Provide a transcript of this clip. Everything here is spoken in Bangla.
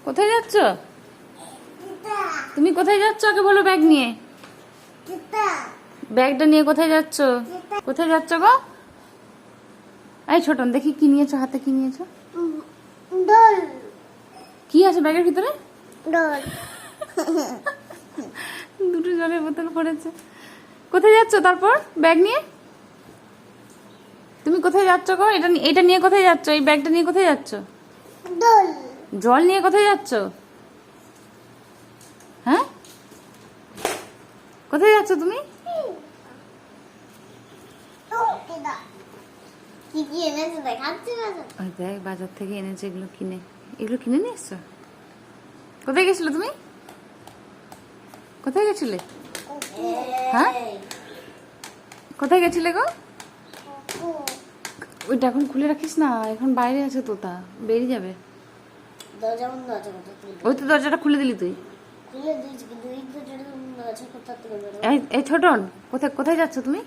কোথায় যাচ্ছ? তুমি কোথায় যাচ্ছ আগে বলো? ব্যাগ নিয়ে, ব্যাগটা নিয়ে কোথায় যাচ্ছ? কোথায় যাচ্ছ গো? এই ছোটন, দেখি কি নিয়েছো হাতে, কি নিয়েছো? কি আছে ব্যাগের ভিতরে? দুটো জলের বোতল পড়েছে। কোথায় যাচ্ছ তারপর ব্যাগ নিয়ে? তুমি কোথায় যাচ্ছ গো? এটা নিয়ে কোথায় যাচ্ছ? এই ব্যাগটা নিয়ে কোথায় যাচ্ছ? জল নিয়ে কোথায় যাচ্ছ? হ্যাঁ, কোথায় যাচ্ছ তুমি? ওই দেখ, বাজার থেকে এনেছে এগুলো কিনে নিয়ে এসছো। কোথায় গেছিলে তুমি? কোথায় গেছিলে? হ্যাঁ, কোথায় গেছিলে গো? ওইটা এখন খুলে রাখিস না, এখন বাইরে আছে তোতা, বেরিয়ে যাবে। ওই তো দরজাটা খুলে দিলি তুই। এই ছোটন, কোথায় যাচ্ছ তুমি?